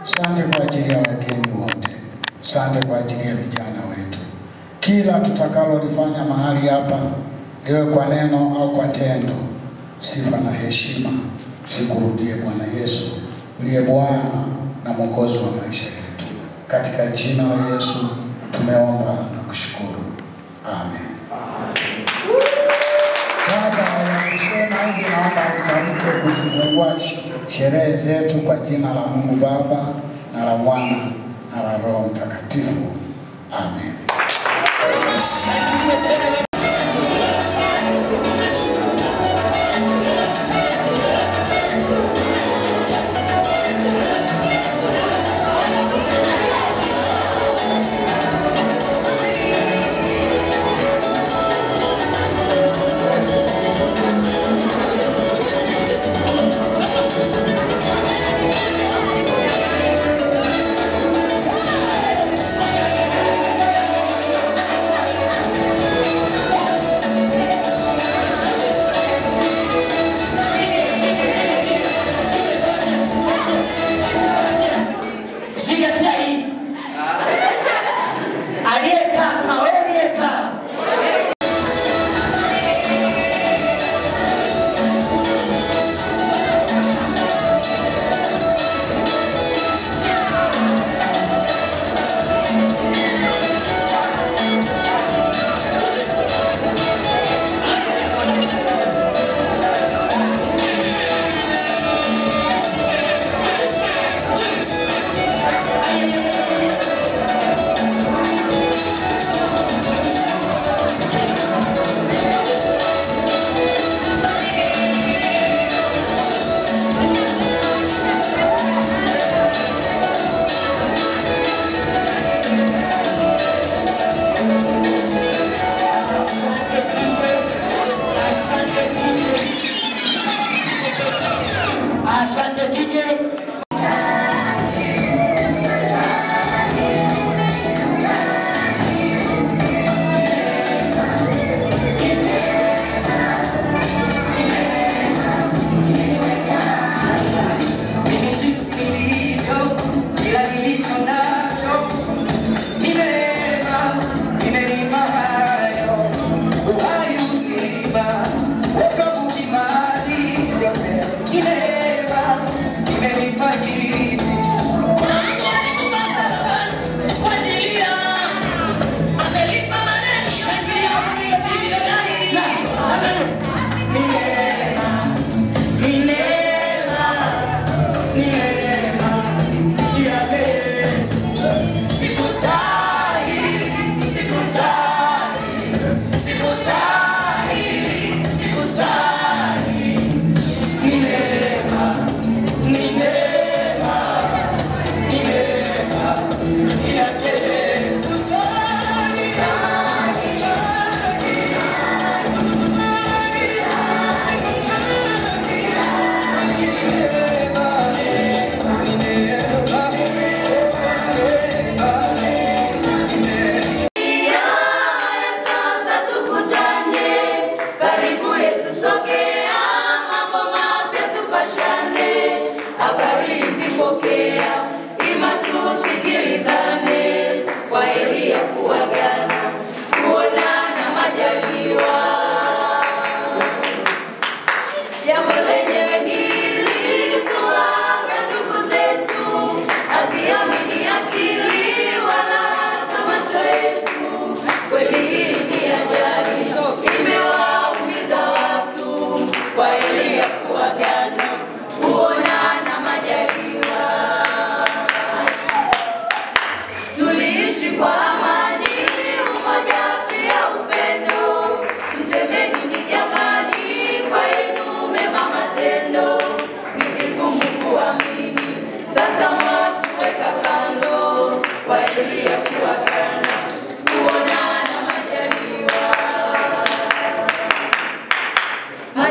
Asante kwa ajili ya wageni wote. Asante kwa ajili ya vijana wetu. Kila tutakalolifanya mahali hapa, liwe kwa neno au kwa tendo, sifa na heshima sikurudie Bwana Yesu, uliye Bwana na Mwokozi wa maisha yetu. Katika jina la Yesu tumeomba na kushukuru. Amen. Baada ya kusema hivi, naomba nitamke kuzifungua sherehe zetu kwa jina la Mungu Baba na la Mwana na la Roho Mtakatifu. Amen.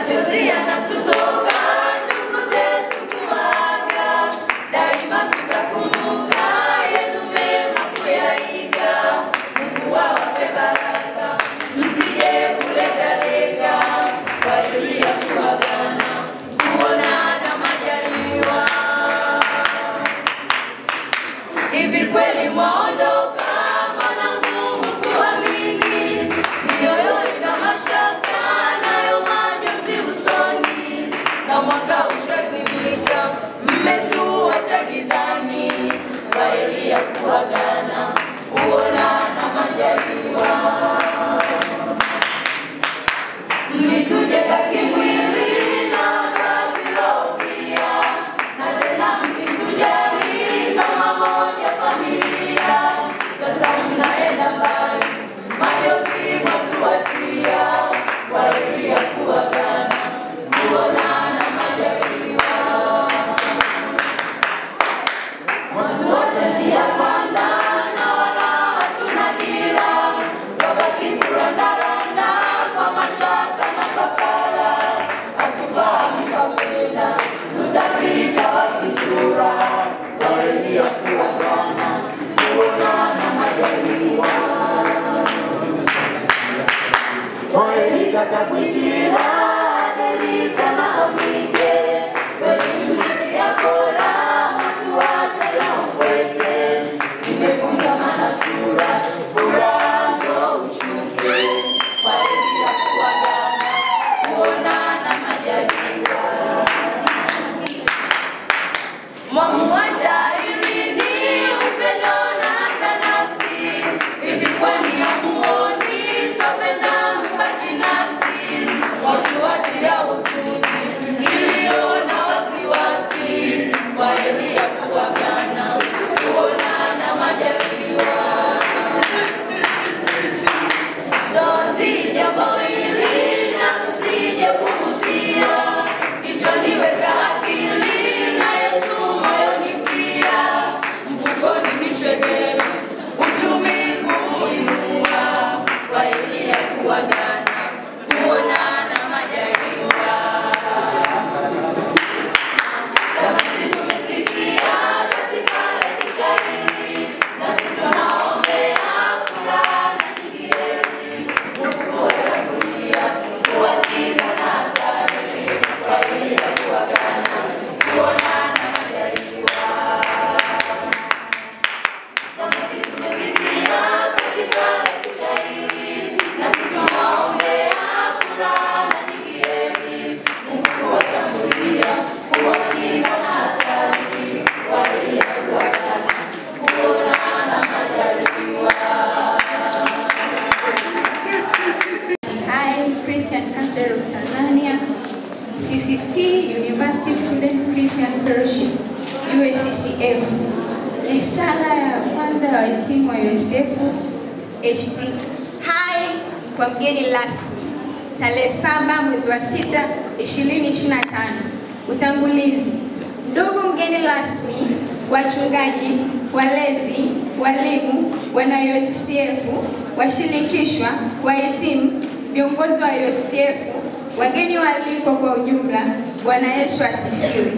machozi yanatutoka, ndugu zetu kuaga, daima tutakumbuka yenu mema kuyaiga. Mungu awape baraka, msije kulegalega, kwa ajili ya kuagana, kuonana majaliwa. Hivi kweli mwaondoka, maana ngumu kuamini, mioyo ina mashaka, nayo majonzi usoni, na mwaka ushazimika, mmetuacha gizani, kwaheri ya kuagana, kuonana majaliwa. Mlitujenga kimwili na kiroho pia, na tena mlitujali kama moja familia. Sasa mnaenda mbali, majonzi mwatuachia, kwaheri ya kuagana, kuonana majaliwa. Mwatuacha njia panda, na wala hatuna dira, twabaki kurandaranda kwa mashaka na papara. Hatufahamu kapenda, tutapita wapi sura, kwaheri ya kuagana, kuonana majaliwa. Kwaheri kaka Bwinjira, Delika na Omige, kweli mlitia bora, mwatuacha la upweke, zimekunjamana sura, furaha ndio ushuke, kwaheri ya kuagana, kuonana majaliwa. Mwamuacha Irini, upendo na Tanasi, hivi kwani hamuoni twapenda mbaki nasi? Mwatuachia huzuni, kilio na wasiwasi, kwaheri ya kuagana, kuonana majaliwa. So jambo hili na msije kugusia, kichwani weka akili na Yesu moyoni pia, mfukoni mishegeni, uchumi kuinua, kwaheri ya kuagana, kuonana majaliwa. Tamati tumefikia katika letisha hili, nasi tunaombea furaha na nyingi heri. Mungu watangulia, kuwakinga na hatari, kwaheri ya kuagana, kuonana majaliwa. Tamati tumefikia katika letisha hili, nasi tunaombea furaha na nyingi heri. Mungu watangulia, kuwakinga na hatari, kwaheri ya kuagana, kuonana majaliwa. I, Christian Council of Tanzania, CCT, University Student Christian Fellowship, USCCF. Risala ya kwanza ya wahitimu wa USCF HT. Hai kwa mgeni rasmi. Tarehe 7 mwezi wa 6, 2025. Utangulizi. Ndugu mgeni rasmi, wachungaji, walezi, walimu, wana USCF, washirikishwa, wahitimu, viongozi wa USCF, wageni waalikwa kwa ujumla, Bwana Yesu asifiwe.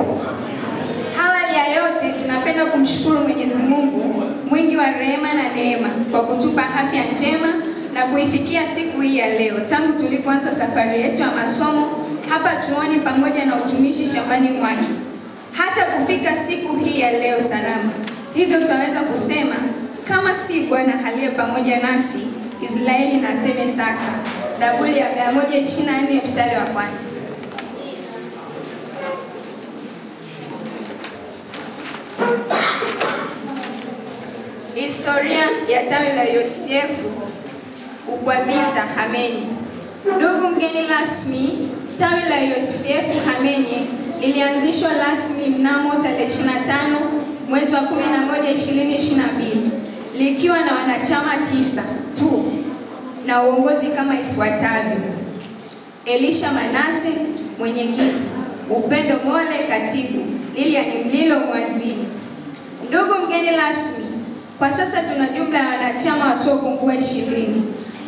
Awali ya yote tunapenda kumshukuru Mwenyezi Mungu mwingi wa rehema na neema kwa kutupa afya njema na kuifikia siku hii ya leo, tangu tulipoanza safari yetu ya masomo hapa chuoni pamoja na utumishi shambani mwake hata kufika siku hii ya leo salama. Hivyo tunaweza kusema kama si Bwana aliye pamoja nasi, Israeli na aseme sasa. Zaburi ya 124 mstari wa kwanza. Historia ya tawi la USCF Ugwabita Hamenyi. Ndugu mgeni rasmi, tawi la USCF Hamenyi lilianzishwa rasmi mnamo tarehe 25 mwezi wa 11 2022 likiwa na wanachama 9 tu na uongozi kama ifuatavyo: Elisha Manase mwenyekiti, Upendo Mole katibu, Lilian Mlilo mwazini. Ndugu mgeni rasmi, kwa sasa tuna jumla ya wanachama wasiopungua 20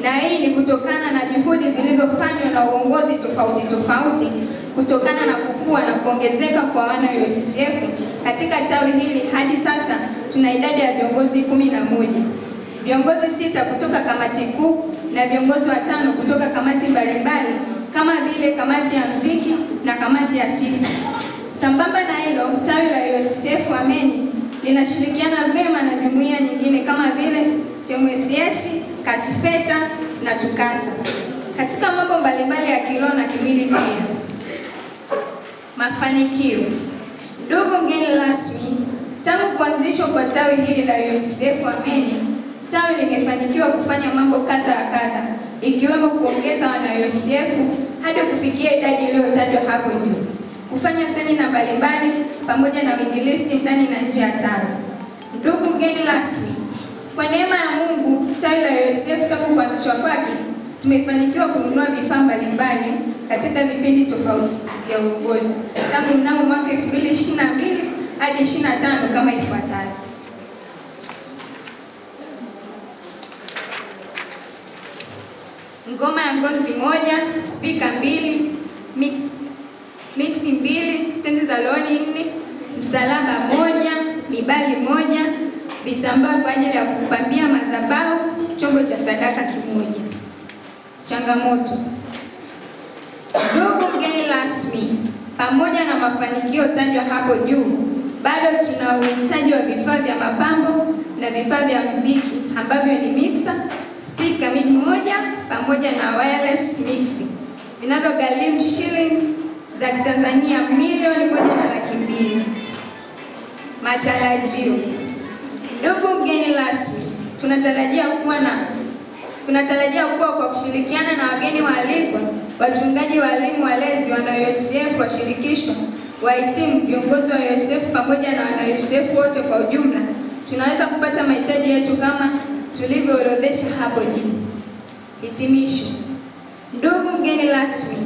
na hii ni kutokana na juhudi zilizofanywa na uongozi tofauti tofauti kutokana na kukua na kuongezeka kwa wana wa USCF katika tawi hili. Hadi sasa tuna idadi ya viongozi 11, viongozi 6 kutoka kamati kuu na viongozi 5 kutoka kamati mbalimbali kama vile kamati ya muziki na kamati ya sifa. Sambamba na hilo, tawi la USCF Ameni linashirikiana vyema na jumuiya nyingine kama vile TMSS, Kasifeta na Tukasa katika mambo mbalimbali ya kiroho na kimwili pia. Mafanikio. Ndugu mgeni rasmi, tangu kuanzishwa kwa tawi hili la USCF Ameni, tawi limefanikiwa kufanya mambo kadha wa kadha, ikiwemo kuongeza wana USCF hadi kufikia idadi iliyotajwa hapo juu, kufanya semina mbalimbali pamoja na uinjilisti ndani na nje ya tawi. Ndugu mgeni rasmi, kwa neema ya Mungu, tawi la USCF tangu kuanzishwa kwake tumefanikiwa kununua vifaa mbalimbali katika vipindi tofauti vya uongozi tangu mnamo mwaka 2022 hadi 25 kama ifuatavyo. Ngoma ya ngozi 1, spika 2, mixi 2, tenzi za loni 4, msalaba 1, mibali 1, vitambaa kwa ajili ya kupambia madhabahu, chombo cha sadaka 1. Changamoto. Ndugu mgeni rasmi, pamoja na mafanikio tajwa hapo juu, bado tuna uhitaji wa vifaa vya mapambo na vifaa vya muziki ambavyo ni mixer, speaker mid 1 pamoja na wireless mixing vinavyogharimu shilingi za Kitanzania milioni 1.2. Matarajio. Ndugu mgeni rasmi, tunatarajia kuwa kwa kushirikiana na wageni waalikwa, wachungaji, walimu, walezi, wana USCF washirikishwa, wahitimu, viongozi wa USCF pamoja na wana USCF wote kwa ujumla, tunaweza kupata mahitaji yetu kama tulivyoorodhesha hapo juu. Hitimisho. Ndugu mgeni rasmi,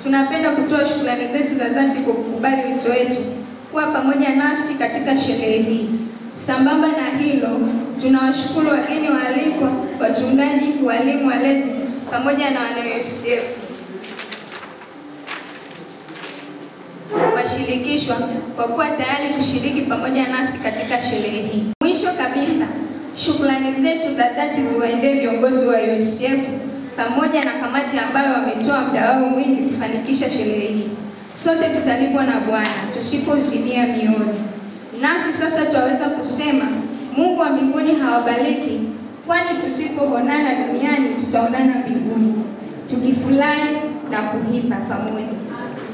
tunapenda kutoa shukrani zetu za dhati kwa kukubali wito wetu kuwa pamoja nasi katika sherehe hii. Sambamba na hilo, tunawashukuru wageni waalikwa, wachungaji, walimu, walezi pamoja na wana USCF washirikishwa kwa kuwa tayari kushiriki pamoja nasi katika sherehe hii. Mwisho kabisa, shukrani zetu za dhati ziwaendee viongozi wa USCF pamoja na kamati ambayo wametoa muda wao mwingi kufanikisha sherehe hii. Sote tutalipwa na Bwana tusipozimia mioyo. Nasi sasa tuweza kusema Mungu wa mbinguni hawabariki, kwani tusipoonana duniani tutaonana mbinguni, tukifurahi na kuhimba pamoja.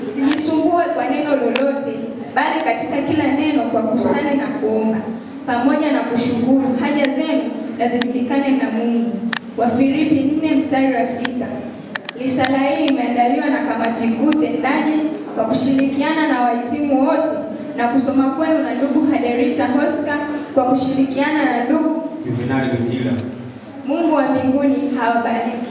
Msijisumbue kwa neno lolote, bali katika kila neno kwa kusali na kuomba pamoja na kushukuru, haja zenu na zijulikane na Mungu. Wafilipi 4:6. Risala hii imeandaliwa na kamati kuu tendaji kwa kushirikiana na wahitimu wote na kusoma kwenu na ndugu Haderita Oscar kwa kushirikiana na ndugu Juvenali Mitila. Mungu wa mbinguni hawabariki.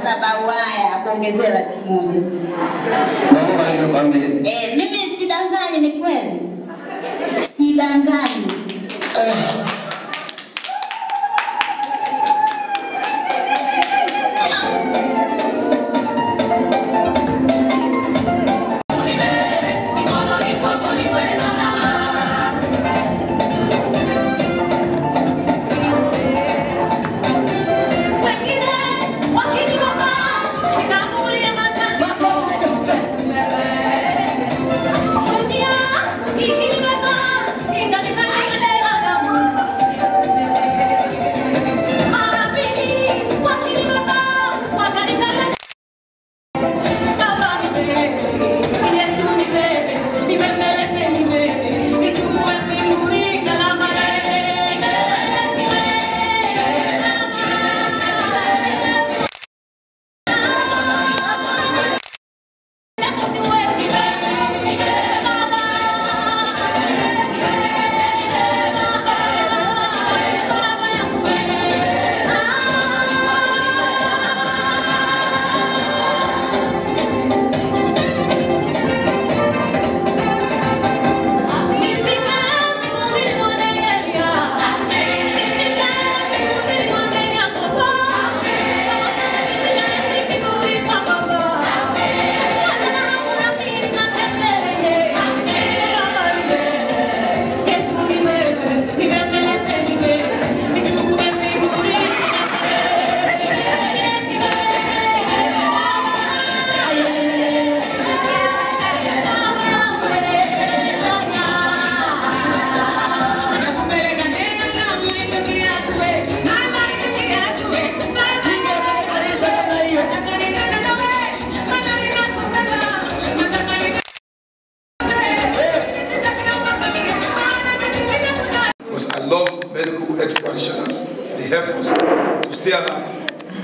Madhabahu haya kuongezea 100,000. Naomba hiyo kwambie. Mimi sidanganyi, ni kweli. Sidanganyi.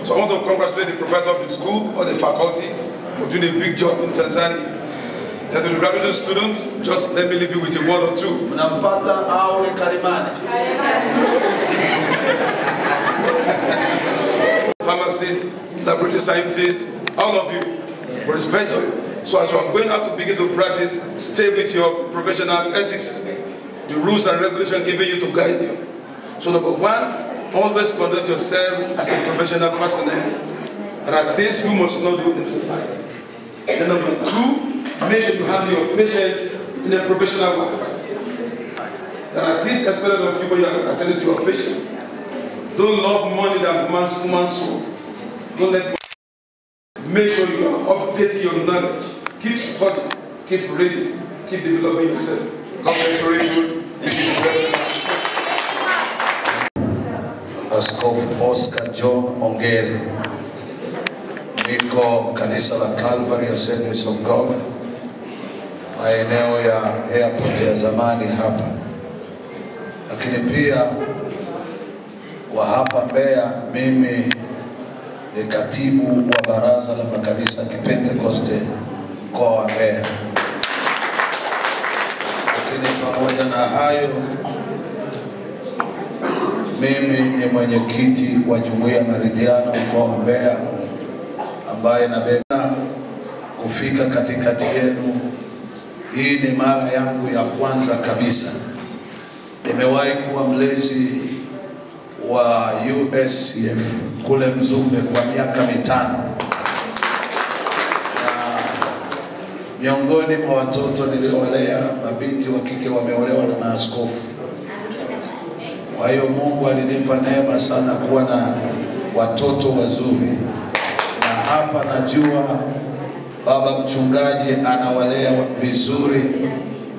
So I want to congratulate the professor of the school or the faculty for doing a big job in Tanzania. And to the graduate students, just let me leave you with a word or two. Pharmacist, laboratory scientist, all of you, respect you. So as you are going out to begin to practice, stay with your professional ethics, the rules and regulations given you to guide you. So number one, always conduct yourself as a professional personnel. There are things you must not do in society. And number two, make sure you handle your patients in a professional way. There are things expected of you when you are attending to your patients. Don't love money than woman's soul. Don't let money. Make sure you are updating your knowledge. Keep studying, keep reading, keep developing yourself. God bless you. Wish you the best. Askofu Oscar John Ongere, niko kanisa la Calvary Assemblies of God, maeneo ya airport ya zamani hapa, lakini pia kwa hapa Mbeya mimi ni katibu wa baraza la makanisa Kipentekoste mkoa wa Mbeya. Lakini pamoja na hayo, mimi ni mwenyekiti wa Jumuiya Maridhiano mkoa wa Mbeya, ambaye nabeba kufika katikati yenu. Hii ni mara yangu ya kwanza kabisa. Nimewahi kuwa mlezi wa USCF kule Mzumbe kwa miaka 5. Miongoni mwa watoto niliowalea, mabinti wa kike wameolewa na maaskofu. Kwa hiyo Mungu alinipa neema sana kuwa na watoto wazuri. Na hapa najua baba mchungaji anawalea vizuri.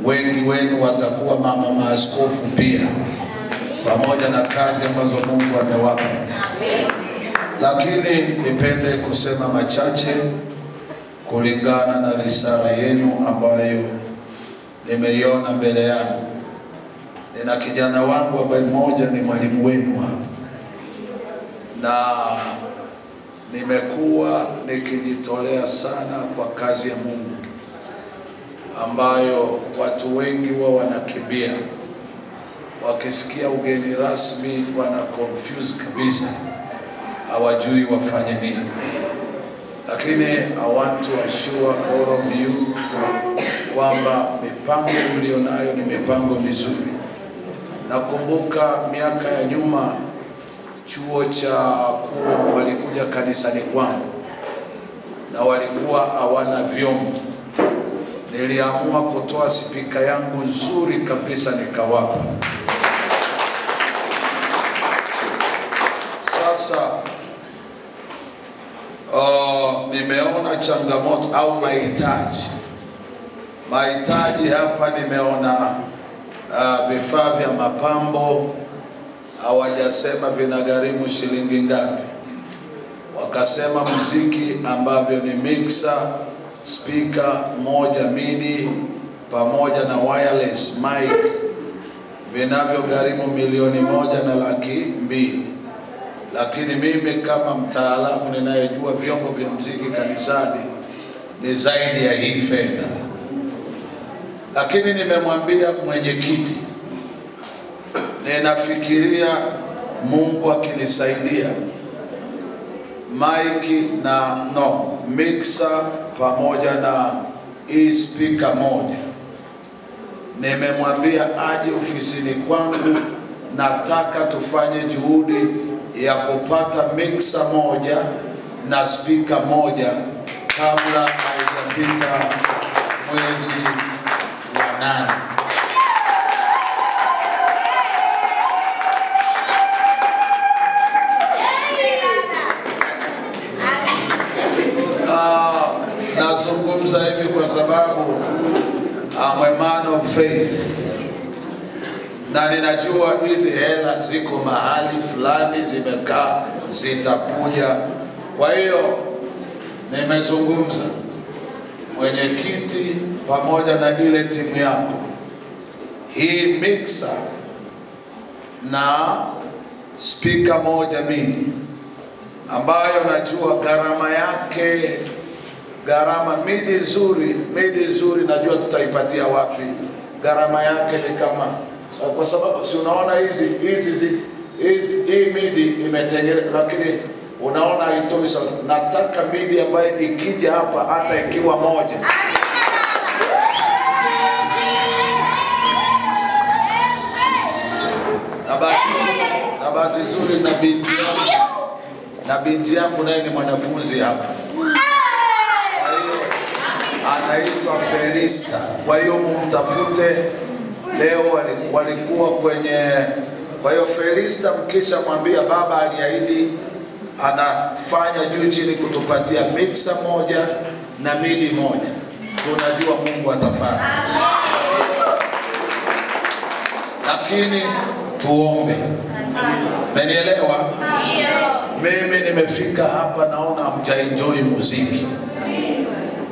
Wengi wenu watakuwa mama maaskofu pia, pamoja na kazi ambazo Mungu amewapa. Lakini nipende kusema machache kulingana na risala yenu ambayo nimeiona mbele yangu. Nina kijana wangu ambaye mmoja ni mwalimu wenu hapa, na nimekuwa nikijitolea sana kwa kazi ya Mungu ambayo watu wengi wanakimbia. Wakisikia ugeni rasmi wana confuse kabisa. hawajui wafanye nini. Lakini I want to assure all of you kwamba mipango mlionayo ni mipango mizuri. Nakumbuka miaka ya nyuma chuo cha kuu walikuja kanisani kwangu na walikuwa hawana vyombo. Niliamua kutoa spika yangu nzuri kabisa nikawapa. Sasa nimeona changamoto au mahitaji hapa. Nimeona vifaa vya mapambo, hawajasema vinagharimu shilingi ngapi. Wakasema muziki ambavyo ni mixer, speaker moja MIDI pamoja na wireless mic vinavyogharimu 1,200,000. Lakini mimi kama mtaalamu ninayejua vyombo vya muziki kanisani ni zaidi ya hii fedha. Lakini nimemwambia mwenyekiti, ninafikiria Mungu akinisaidia mixer pamoja na speaker moja. Nimemwambia aje ofisini kwangu, nataka tufanye juhudi ya kupata mixer moja na speaker moja kabla haijafika mwezi wa 8. Nazungumza hivi kwa sababu I'm a man of faith, na ninajua hizi hela ziko mahali fulani zimekaa, zitakuja. Kwa hiyo nimezungumza mwenyekiti pamoja na ile timu yako, hii mixer na speaker moja MIDI ambayo najua gharama yake, MIDI nzuri najua tutaipatia wapi. Gharama yake ni kama, kwa sababu si unaona hii MIDI imetengenezwa, lakini unaona haitoi sauti. Nataka MIDI ambayo ikija hapa hata ikiwa moja, na bahati nzuri na binti yangu naye ni mwanafunzi hapa, anaitwa Felista. Kwa hiyo mumtafute leo, walikuwa kwenye. Kwa hiyo Felista, mkisha mwambia baba aliahidi anafanya juu chini kutupatia mixer moja na MIDI moja, tunajua Mungu atafanya. Lakini tuombe. Mmenielewa? Mimi nimefika hapa naona hamjaenjoy muziki.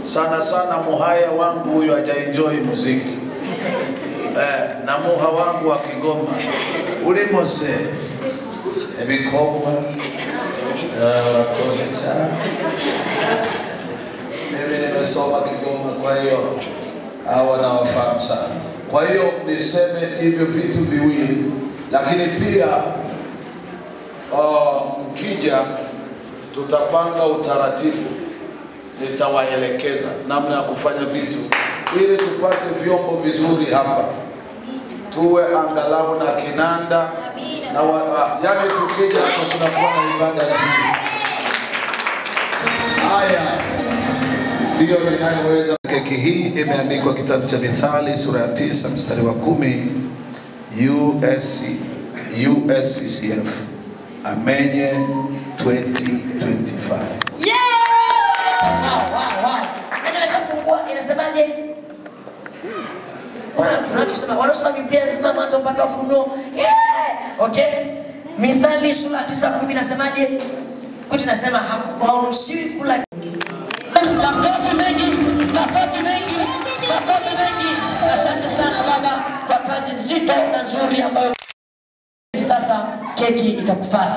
Sana muhaya wangu huyo hajaenjoy muziki. Na muha wangu wa Kigoma ulimose ebikobwa wakosecha. Mimi nimesoma Kigoma, kwa hiyo hawa nawafahamu sana. Kwa hiyo niseme hivyo vitu viwili, lakini pia mkija tutapanga utaratibu, nitawaelekeza namna ya kufanya vitu ili tupate vyombo vizuri hapa, tuwe angalau na kinanda na yani tukija hapa tunakuwa na ibada nzuri. Haya ndio ninayoweza. Keki hii imeandikwa kitabu cha Mithali sura ya 9 mstari wa 10, USCCF Amenye 2025. Yeah! Wow. Nimeshafungua, inasemaje? Wanachosema, wanasoma Biblia nzima mwanzo mpaka Ufunuo. Yeah! Okay? Mithali sura 9:10 inasemaje? Kuti nasema hauruhusiwi kula. Makofi mengi. Asante sana baba kwa kazi nzito na nzuri ambayo sasa keki itakufuata.